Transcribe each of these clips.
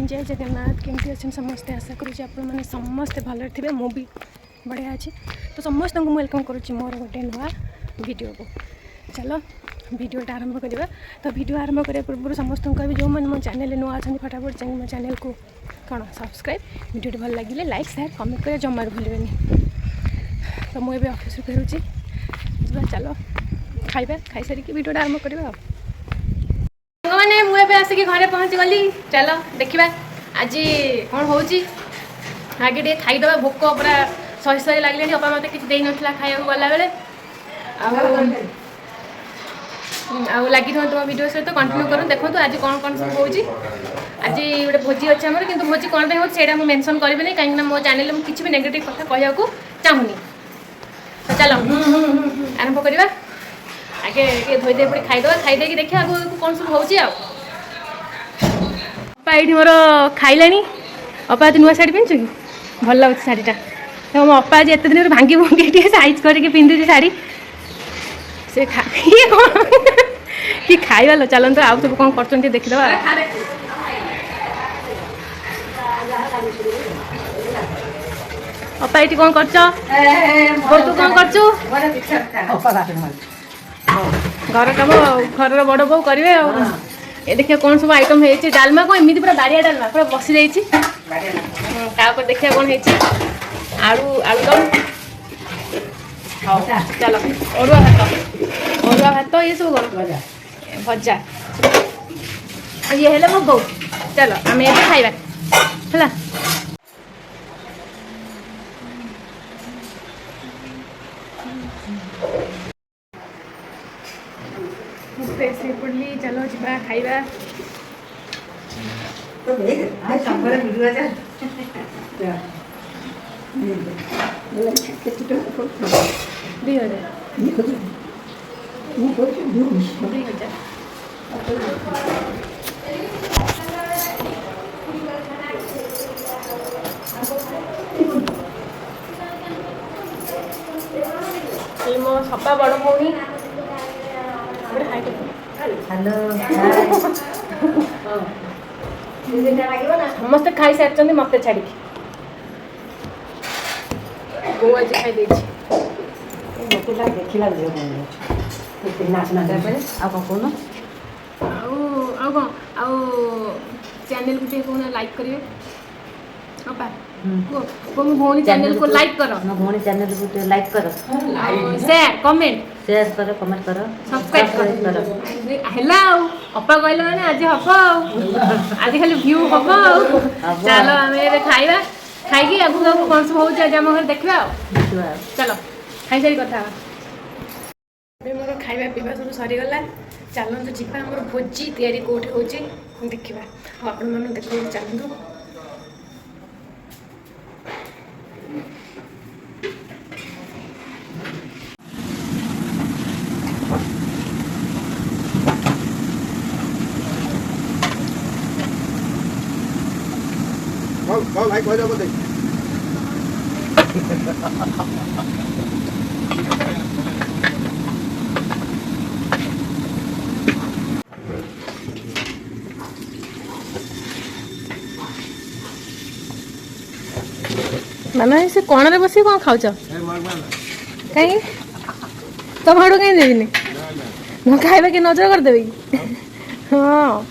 Everyone जय जगन्नाथ केमती अच्छे समस्ते आशा करुँच आपने समस्ते भल थे मु भी बढ़िया अच्छे तो समस्त को वेलकम करुँच मोर गोटे नुआ वीडियो को चलो वीडियोटा आरंभ करवा तो वीडियो आरंभ करने पूर्व समस्त कह जो मैंने मो चैनल नुआ अच्छा फटाफट मो चैनल को कौन सब्सक्राइब वीडियो भल लगे लाइक शेयर कमेंट कर जमार भूलें तो मुझे ऑफिस फेरुची चलो खाइबा खाई सारिकी वीडियोटा आरंभ करवा मैंने मुझे आसिक घरे पहुँची गली चलो देखा आज कौन हो आगे टे खाईदे भोक पूरा सही सही लगे अपा मत कि ना खाया गला बेले लगी तुम वीडियो सहित कंटिन्यू करूँ देखो आज कौन कौन सब हो आज गोटे भोजी अच्छे आम कि भोजी कौन हो मेनसन करी नहीं कहीं मो चैनल में किसी भी नेगेटिव कथा कहूँ चाहूनी तो चलो आरंभ करवा आगे धोईदे पड़ी खाईदे खाईदे देखिए आगे कौन सब हो अपा ये मोर खाइलानी अपा आज नुआ शाढ़ी पिंधु कि भल लगे शाढ़ीटा तो मो अपा आज एत दिन भांगी भूंगी साइज करके पिंधुची शाढ़ी से ये कौन कि खाଇବା लो चलते आउ सब कौन कर देखीद अपा ये कौन कर तू कौन कर घर कम घर बड़ बो करेंगे ये देखिए कौन सब आइटम है डालमा को एमती पूरा बाड़िया डालमा पूरा बसी जापर देखिए कौन है आलू आलुदम चलो अरुआ भात ये सब कौन भजा ये है मो बो चलो आम ए खाइबा है फ्रेश हो पड़ली चलो जा खाइबा मो सपा बड़ भौणी समस्ते खाई सारी मत छाड़ी बो आज खाई देखला चैनल को कौन लाइक करिए मो भौणी चैनल को लाइक करो मो भौणी चैनल को लाइक करो शेयर करो कमेंट करो सब्सक्राइब करो हेला अपा कहले माने आज हम आज खाली व्यू हम चलो आम खाइबा खाई आगू कौन सब हो आम घर देखा चलो खाई सारी कथा मोर खाइबा पीवा सब सरीगला चलते जीवा मोर भोजी तैयारी कौटे हो देखा आपण मैंने देखिए चलतु भाई कह दो माना से कौन बस कौन खाऊ कहीं तो भाड़ू कहीं देवी मो खाइबा कि नजर करदेवी हाँ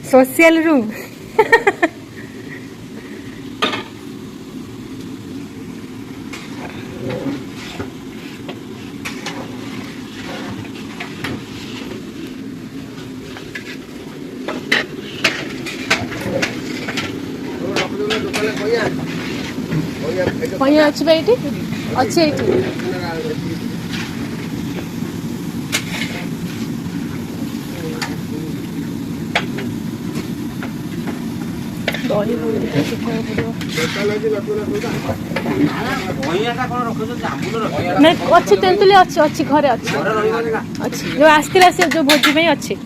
सोशल रूम कहीं अच्छी ये अच्छी ये दही नहीं अच्छी तेंतुली अच्छी अच्छी घरे अच्छी जो आसला से जो भोजी में अच्छी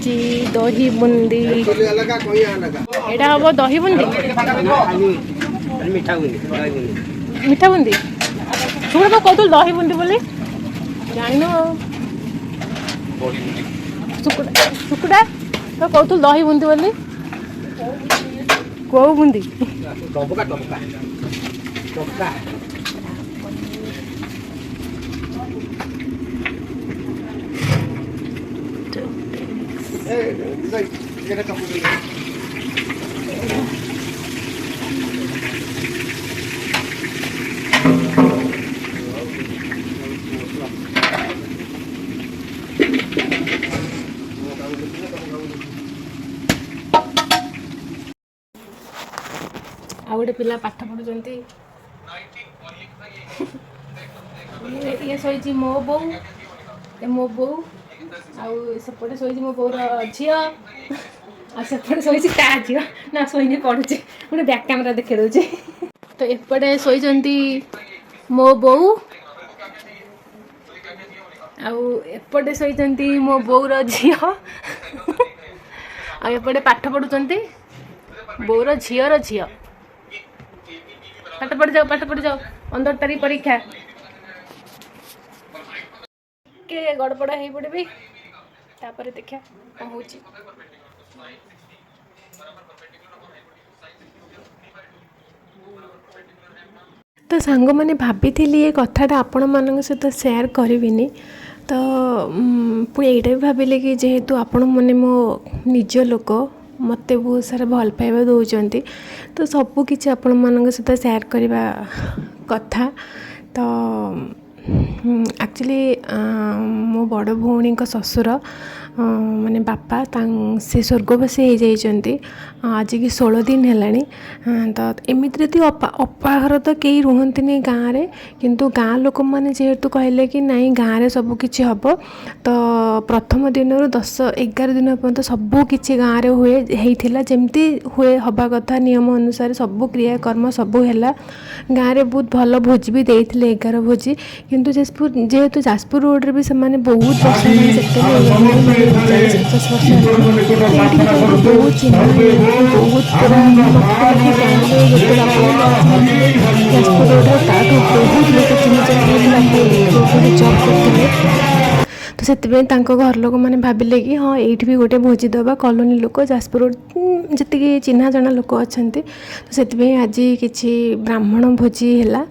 चलती दही बुंदी एटा हम दही बुंदी मीठा बुंदी तुम कहूँ दही बुंदी बोली ଜାଣିନ ଶୁକୁଟା ତ କହୁଥିଲୁ ଦହି ବୁନ୍ଦି ବୋଲି କୋଉ ବୁନ୍ଦି ଆଉ ଗୋଟେ ପିଲା ପାଠ ପଢୁଛନ୍ତି ଇଏ ଶୋଇଛି ମୋ ବୋଉ ଆଉ ସେପଟେ ଶୋଇଛି ମୋ ବୋଉର ଝିଅ ଆଉ ସେପଟେ ଶୋଇଛି ତା ଝିଅ ନା ଶୋଇନି ପଢୁଛି ଗୋଟେ ବ୍ୟାକ୍ କ୍ୟାମେରା ଦେଖେଇ ଦଉଛି ତ ଏପଟେ ଶୋଇଛନ୍ତି ମୋ ବୋଉ ଆଉ ଏପଟେ ଶୋଇଛନ୍ତି ମୋ ବୋଉର ଝିଅ ଆଉ ଏପଟେ ପାଠ ପଢୁଛନ୍ତି ବୋଉର ଝିଅର ଝିଅ ପାଠ ପଢି ଯାଅ 15 ତାରିଖ ପରୀକ୍ଷା के गड़बड़ हो पड़े तापर देखा कौन हो तो सांग मैंने भाभी ये कथाटा आपण मान सहित सेयार करिनी तो पुणी यहाँ भी भाविले कि जेहेतु आपण मैंने मो निज लोक मत बहुत सारा भल पाइबा दौरान तो सबकि आपण मान सहित सेयार करवा कथा तो एक्चुअली मो बड़ भौणी ससुर माने बापा से स्वर्गवासी हो जाइए आज की 16 दिन है तो एमती तो अपा घर तो कहीं रुहतनी गाँव में किंतु गाँ लोक मैंने जेहेतु कहले कि नाई गाँव में सबकि हम तो प्रथम दिन 10-11 दिन पर्यंत सबकि गाँव में हुए जमती हुए हवा कथा नियम अनुसार सब क्रियाकर्म सब है गाँव में बहुत भल भोजी भी देते 11 भोजी किंतु जेहेतु जाजपुर रोड रे भी से बहुत वर्ष बहुत चिन्ह बहुत पूरा जाजपुर रोड बहुत लोग चिन्ह जॉब करते तो से घर लोक मैंने भाविले कि हाँ ये भी गोटे भोजी दबा कॉलोनी लोक जाजपुर रोड जी चिन्ह जना लोक अच्छा तो से आज किसी ब्राह्मण भोजी है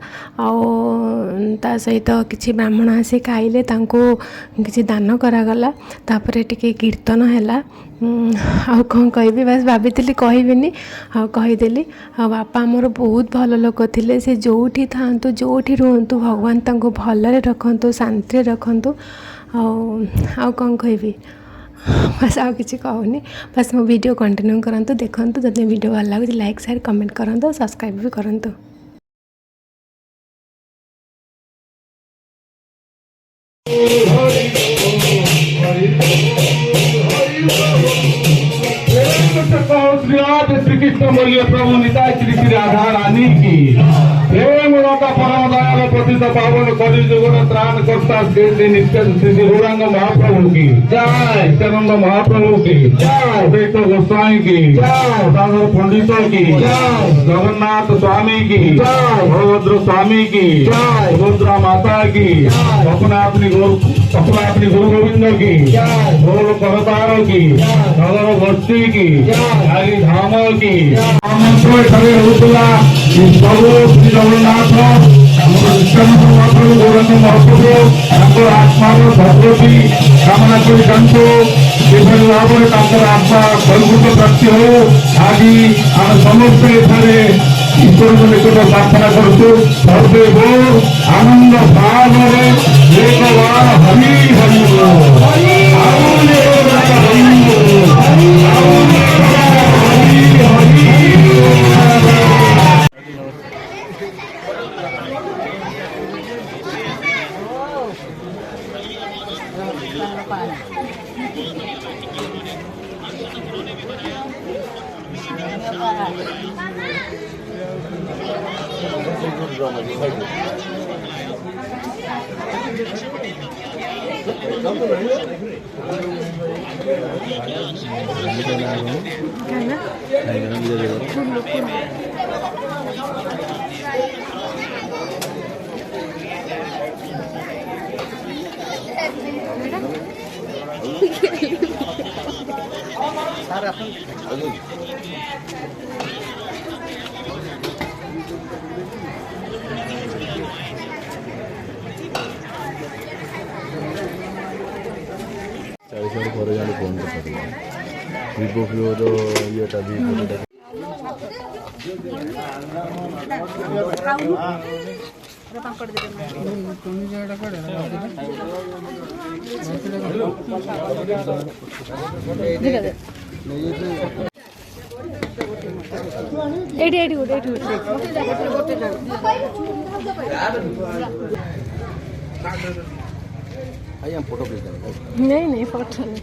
ता सहित किसी ब्राह्मण आसी खाइले किसी दान करागला तापर टिके कीर्तन है आउ कौन कह बस भाभी कहबिनी आदेली बापा आमर बहुत भल लोक थे से जो था जो रुहतु भगवान भलरे रखु शांति रखु आउ कौन कहबी बस आउ किसी कहूनी बस मो वीडियो कंटिन्यू करंतु देखंतु जदि वीडियो भल लगे लाइक शेयर कमेंट करंतु सब्सक्राइब भी करंतु श्री कृष्ण बोलिए प्रभु निताय श्री श्री राधा रानी की प्रेम रता परम दयाल पतित पावन कलि जुग त्राण कर्ता श्री नित्य श्री गौरांग महाप्रभु की जय नित्यानंद महाप्रभु की जय अद्वैत गोस्वामी की जय सागर पंडित की जय जगन्नाथ स्वामी की जय बलभद्र स्वामी की जय सुभद्रा माता की अपना अपनी गुरु गोविंद की जय गोल करतार की नगर भक्ति की हरि धाम की खड़े होता प्रभु श्री जगन्नाथ गौरंग महाप्रभु आत्मार भगवती कामना कर भाव में आत्मा फलभूत प्राप्ति हो आज आम समस्ते ईश्वर को निकट प्रार्थना करूँ सर्वे बोल आनंद भाव एक बार हरि हरि ଚାଳିଶ ପରେ ଜଣେ ଫୋନ୍ କରିଥିଲା ଭିଭୋ ଫିଭୋର ଇଏଟା ଭିଭୋଟା ଏଇଠି ଗୋଟେ ଆଜ୍ଞା ଫଟୋ ପ୍ଲିଜ୍ नहीं फोटो नहीं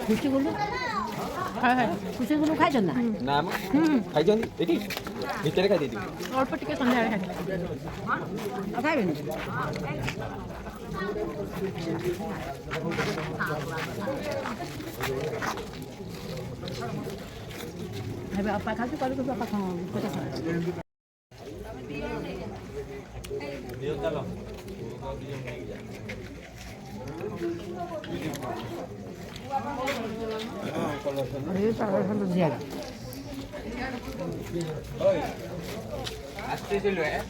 ଖୁସି ଗୁଣ୍ଡ ଖୁସି ଗୁଣ୍ଡ ଖାଇଛ ନା ନା ମ ଖାଇଛନ୍ତି ଏଠି ଭିତରେ ଖାଇ ଦେଇଥିବି ଅଳ୍ପ ଟିକେ ସନ୍ଧ୍ୟାବେଳେ ଖାଇଥିଲା ଆଉ ଖାଇବେନି ଏବେ ବାପା ଖାଉଛି କରିକି ବାପା କେତେ ଖାଏ আসতে চলবে হ্যাঁ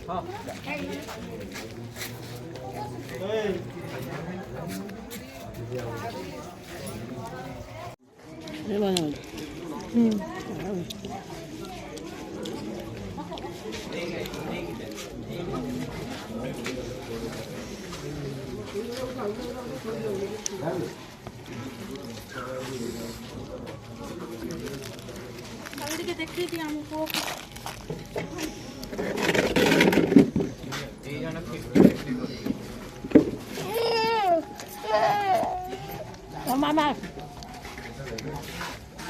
ମାମା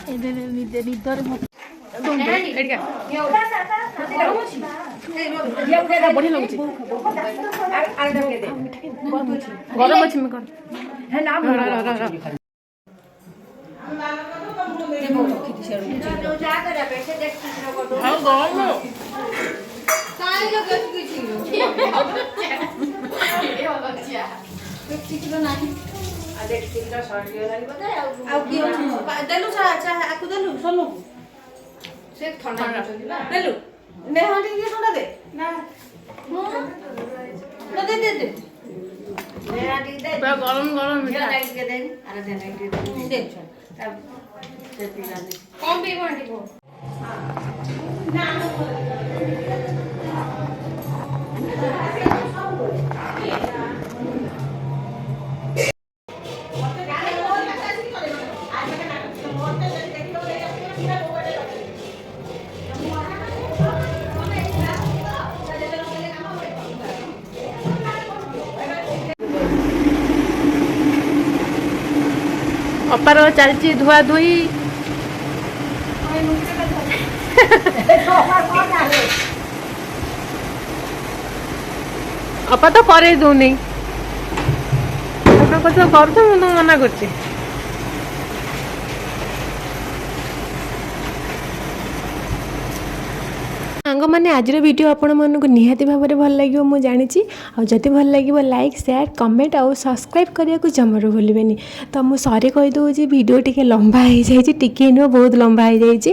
ନିଦରେ ବଢିଆ ଲାଗୁଛି ଗରମ ଅଛି ମୁଁ କର ଗରମ ଗରମ କମ ପିଇବ ଆଣ୍ଟି କୁହ ଅପାର ଚାଲିଛି ଧୁଆ ଧୁଇ ଅପା ତ କରେଇ ଦଉନି କରୁଛ ମୁଁ ତ ମନା କରୁଛି ସାଙ୍ଗମାନେ ଆଜିର ଭିଡ଼ିଓ ଆପଣମାନଙ୍କୁ ନିହାତି ଭାବରେ ଭଲ ଲାଗିବ ମୁଁ ଜାଣିଛି ଆଉ ଯଦି ଭଲ ଲାଗିବ ଲାଇକ୍ ସେୟାର କମେଣ୍ଟ ଆଉ ସବସ୍କ୍ରାଇବ୍ କରିବାକୁ ଜମାରୁ ଭୁଲିବେନି ତ ମୁଁ ସରି କହିଦେଉଛି ଭିଡ଼ିଓ ଟିକେ ଲମ୍ବା ହେଇଯାଇଛି ଟିକେ ନୁହଁ ବହୁତ ଲମ୍ବା ହେଇଯାଇଛି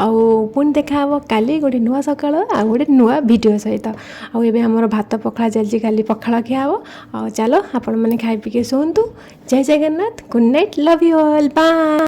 ଆଉ ପୁଣି ଦେଖାହେବ କାଲି ଗୋଟେ ନୂଆ ସକାଳ ଆଉ ଗୋଟେ ନୂଆ ଭିଡ଼ିଓ ସହିତ ଆଉ ଏବେ ଆମର ଭାତ ପଖାଳ ଚାଲିଛି କାଲି ପଖାଳ ଖିଆ ହେବ ଆଉ ଚାଲ ଆପଣମାନେ ଖାଇ ପିଇକି ଶୁଅନ୍ତୁ ଜୟ Jagannath good night love you all bye.